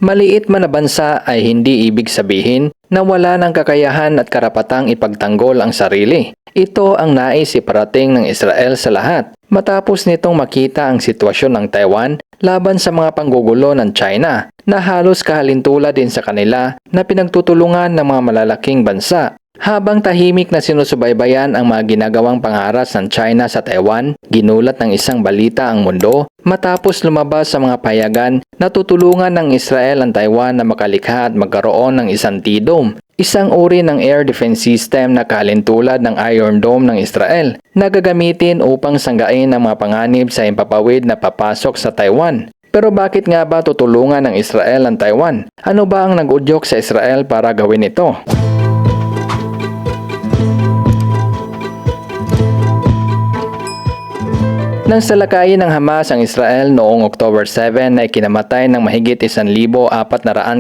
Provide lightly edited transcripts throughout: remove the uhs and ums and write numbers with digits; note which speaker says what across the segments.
Speaker 1: Maliit man na bansa ay hindi ibig sabihin na wala ng kakayahan at karapatang ipagtanggol ang sarili. Ito ang nais iparating ng Israel sa lahat. Matapos nitong makita ang sitwasyon ng Taiwan laban sa mga panggugulo ng China na halos kahalintulad din sa kanila na pinagtutulungan ng mga malalaking bansa. Habang tahimik na sinusubaybayan ang mga ginagawang pangaras ng China sa Taiwan, ginulat ng isang balita ang mundo matapos lumabas sa mga payagan na tutulungan ng Israel ang Taiwan na makalikha at magkaroon ng isang T-Dome, isang uri ng air defense system na kahalintulad ng Iron Dome ng Israel na gagamitin upang sanggain ang mga panganib sa himpapawid na papasok sa Taiwan. Pero bakit nga ba tutulungan ng Israel ang Taiwan? Ano ba ang nag-udyok sa Israel para gawin ito? Nang salakayin ng Hamas ang Israel noong October 7 ay kinamatay ng mahigit 1,400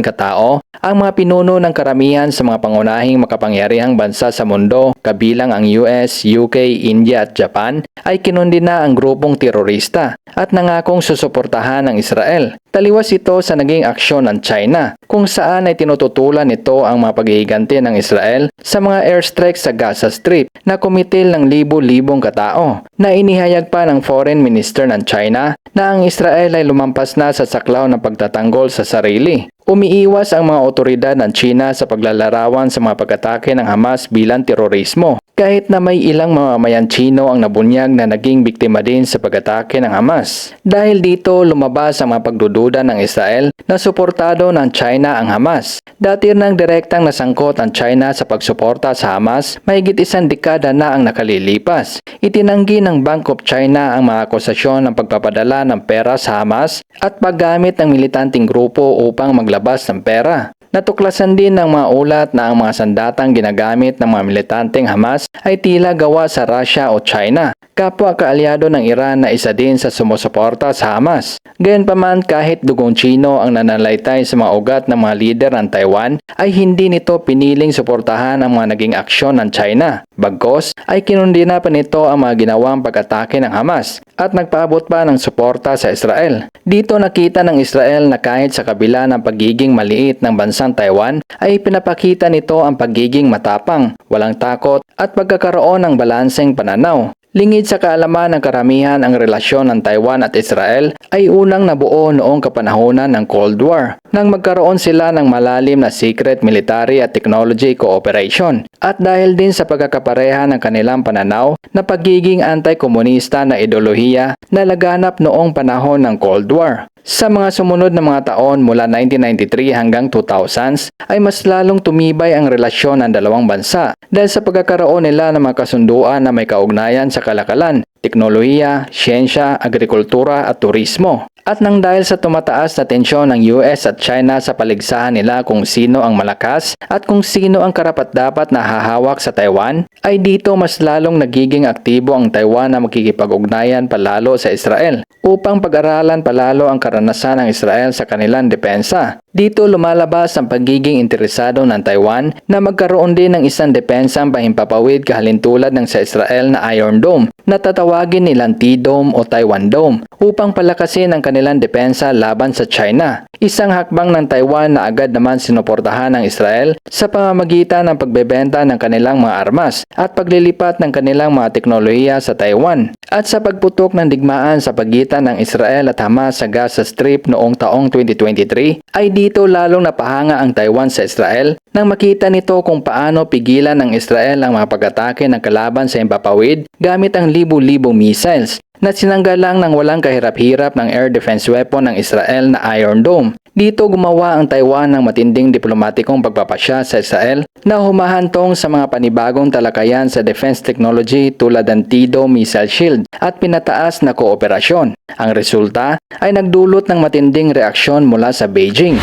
Speaker 1: katao, ang mga pinuno ng karamihan sa mga pangunahing makapangyarihang bansa sa mundo, kabilang ang US, UK, India at Japan, ay kinundina ang grupong terorista at nangakong susuportahan ng Israel. Taliwas ito sa naging aksyon ng China, kung saan ay tinututulan nito ang mga paghihiganti ng Israel sa mga airstrikes sa Gaza Strip na kumitil ng libo-libong katao, na inihayag pa ng Foreign Minister ng China na ang Israel ay lumampas na sa saklaw ng pagtatanggol sa sarili. Umiiwas ang mga otoridad ng China sa paglalarawan sa mga pag-atake ng Hamas bilang terorismo, kahit na may ilang mamamayan Chino ang nabunyag na naging biktima din sa pag-atake ng Hamas. Dahil dito, lumabas ang mga pagdududa ng Israel na suportado ng China ang Hamas. Dati nang direktang nasangkot ang China sa pagsuporta sa Hamas, mahigit 1 dekada na ang nakalilipas. Itinanggi ng Bank of China ang mga akusasyon ng pagpapadala ng pera sa Hamas at paggamit ng militanting grupo upang maglabas ng pera. Natuklasan din ng mga ulat na ang mga sandatang ginagamit ng mga militanteng Hamas ay tila gawa sa Russia o China, kapwa kaalyado ng Iran na isa din sa sumusuporta sa Hamas. Gayunpaman, kahit dugong Chino ang nananalaytay sa mga ugat ng mga lider ng Taiwan, ay hindi nito piniling suportahan ang mga naging aksyon ng China. Bagkus ay kinundina pa nito ang mga ginawang pag-atake ng Hamas at nagpaabot pa ng suporta sa Israel. Dito nakita ng Israel na kahit sa kabila ng pagiging maliit ng bansang Taiwan, ay pinapakita nito ang pagiging matapang, walang takot at pagkakaroon ng balanseng pananaw. Lingid sa kaalaman ng karamihan, ang relasyon ng Taiwan at Israel ay unang nabuo noong kapanahunan ng Cold War, nang magkaroon sila ng malalim na secret military at technology cooperation. At dahil din sa pagkakapareha ng kanilang pananaw na pagiging anti-komunista na ideolohiya na laganap noong panahon ng Cold War. Sa mga sumunod na mga taon mula 1993 hanggang 2000s ay mas lalong tumibay ang relasyon ng dalawang bansa dahil sa pagkakaroon nila ng mga kasunduan na may kaugnayan sa kalakalan, teknolohiya, siyensya, agrikultura at turismo. At nang dahil sa tumataas na tensyon ng US at China sa paligsahan nila kung sino ang malakas at kung sino ang karapat-dapat na hahawak sa Taiwan, ay dito mas lalong nagiging aktibo ang Taiwan na makikipag-ugnayan palalo sa Israel upang pag-aralan palalo ang karanasan ng Israel sa kanilang depensa. Dito lumalabas ang pagiging interesado ng Taiwan na magkaroon din ng isang depensang pahimpapawid kahalintulad ng sa Israel na Iron Dome na tatawagin nilang T-Dome o Taiwan Dome upang palakasin ang kanilang depensa laban sa China. Isang hakbang ng Taiwan na agad naman sinuportahan ng Israel sa pamamagitan ng pagbebenta ng kanilang mga armas at paglilipat ng kanilang mga teknolohiya sa Taiwan. At sa pagputok ng digmaan sa pagitan ng Israel at Hamas sa Gaza Strip noong taong 2023, ay dito lalong napahanga ang Taiwan sa Israel nang makita nito kung paano pigilan ng Israel ang mga pag-atake ng kalaban sa himpapawid gamit ang libu-libong missiles na sinangga lang ng walang kahirap-hirap ng air defense weapon ng Israel na Iron Dome. Dito gumawa ang Taiwan ng matinding diplomatikong pagpapasya sa Israel na humahantong sa mga panibagong talakayan sa defense technology tulad ng T-Dome missile shield at pinataas na kooperasyon. Ang resulta ay nagdulot ng matinding reaksyon mula sa Beijing.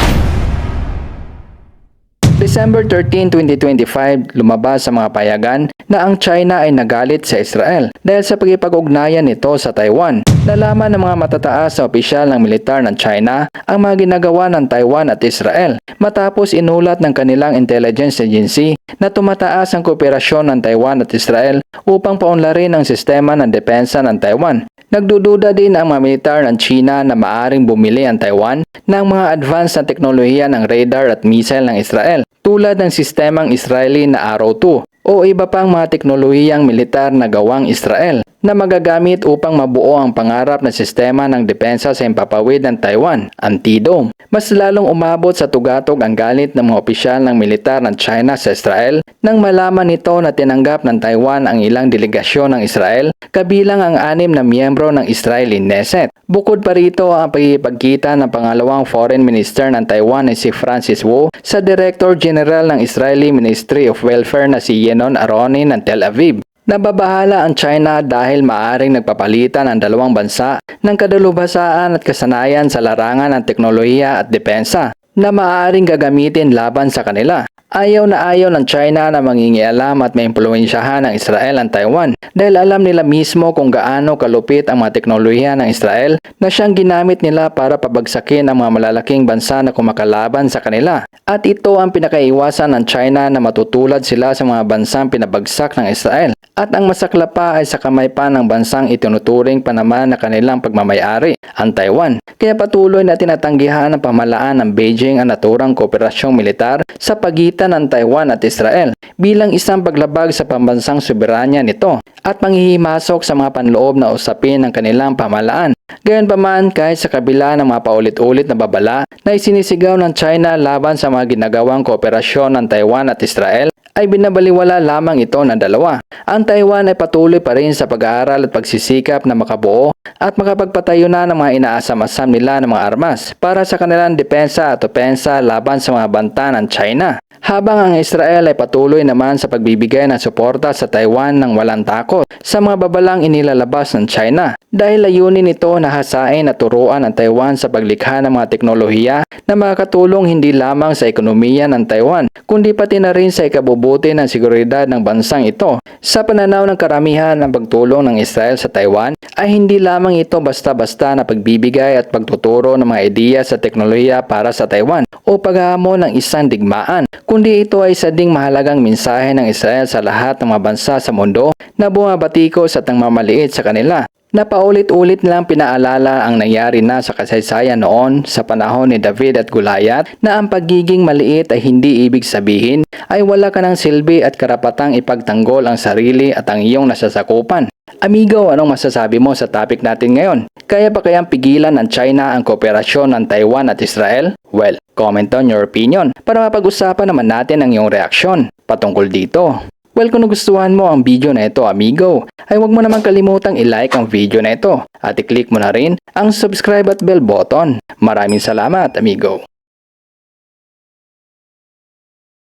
Speaker 1: December 13, 2025, lumabas sa mga payagan na ang China ay nagalit sa Israel dahil sa pagkipag-ugnayan nito sa Taiwan. Nalaman ng mga matataas na opisyal ng militar ng China ang mga ginagawa ng Taiwan at Israel matapos inulat ng kanilang intelligence agency na tumataas ang kooperasyon ng Taiwan at Israel upang paunlarin ang sistema ng depensa ng Taiwan. Nagdududa din ang mga militar ng China na maaring bumili ang Taiwan ng mga advanced na teknolohiya ng radar at missile ng Israel tulad ng sistemang Israeli na Arrow 2 o iba pang mga teknolohiyang militar na gawang Israel na magagamit upang mabuo ang pangarap na sistema ng depensa sa himpapawid ng Taiwan, ang T-Dome. Mas lalong umabot sa tugatog ang galit ng mga opisyal ng militar ng China sa Israel nang malaman nito na tinanggap ng Taiwan ang ilang delegasyon ng Israel kabilang ang 6 na miyembro ng Israeli Knesset. Bukod pa rito ang pagkikipagkita ng pangalawang foreign minister ng Taiwan na si Francis Wu sa Director General ng Israeli Ministry of Welfare na si Yenon Aroni ng Tel Aviv. Nababahala ang China dahil maaring nagpapalitan ang dalawang bansa ng kadalubhasaan at kasanayan sa larangan ng teknolohiya at depensa na maaaring gagamitin laban sa kanila. Ayaw ng China na mangingialam at maimpluwensyahan ng Israel ang Taiwan dahil alam nila mismo kung gaano kalupit ang mga teknolohiya ng Israel na siyang ginamit nila para pabagsakin ang mga malalaking bansa na kumakalaban sa kanila. At ito ang pinakaiwasan ng China na matutulad sila sa mga bansang pinabagsak ng Israel. At ang masakla pa ay sa kamay pa ng bansang itinuturing pa naman na kanilang pagmamayari, ang Taiwan. Kaya patuloy na tinatanggihan ng pamahalaan ng Beijing ang naturang kooperasyong militar sa pagitan ng Taiwan at Israel bilang isang paglabag sa pambansang soberanya nito at panghihimasok sa mga panloob na usapin ng kanilang pamahalaan. Gayunpaman, kahit sa kabila ng mga paulit-ulit na babala na isinisigaw ng China laban sa mga ginagawang kooperasyon ng Taiwan at Israel, ay binabaliwala lamang ito ng dalawa. Ang Taiwan ay patuloy pa rin sa pag-aaral at pagsisikap na makabuo at makapagpatayo na ng mga inaasam-asam nila ng mga armas para sa kanilang depensa at opensa laban sa mga banta ng China. Habang ang Israel ay patuloy naman sa pagbibigay ng suporta sa Taiwan ng walang takot sa mga babalang inilalabas ng China dahil layunin nito na hasain at turuan ang Taiwan sa paglikha ng mga teknolohiya na makakatulong hindi lamang sa ekonomiya ng Taiwan kundi pati na rin sa ikabubuti ng seguridad ng bansang ito. Sa pananaw ng karamihan, ng pagtulong ng Israel sa Taiwan ay hindi lamang ito basta-basta na pagbibigay at pagtuturo ng mga ideya sa teknolohiya para sa Taiwan o paghahamon ng isang digmaan, kundi ito ay isa ding mahalagang mensahe ng Israel sa lahat ng mga bansa sa mundo na bumabatikos at nangmamaliit sa kanila. Napaulit-ulit nilang pinaalala ang nangyari na sa kasaysayan noon sa panahon ni David at Goliath na ang pagiging maliit ay hindi ibig sabihin ay wala ka ng silbi at karapatang ipagtanggol ang sarili at ang iyong nasasakupan. Amigo, anong masasabi mo sa topic natin ngayon? Kaya pa kayang pigilan ng China ang kooperasyon ng Taiwan at Israel? Well, comment on your opinion para mapag-usapan naman natin ang iyong reaksyon patungkol dito. Well, kung nagustuhan mo ang video na ito, amigo, ay huwag mo naman kalimutang i-like ang video na ito at i-click mo na rin ang subscribe at bell button. Maraming salamat, amigo.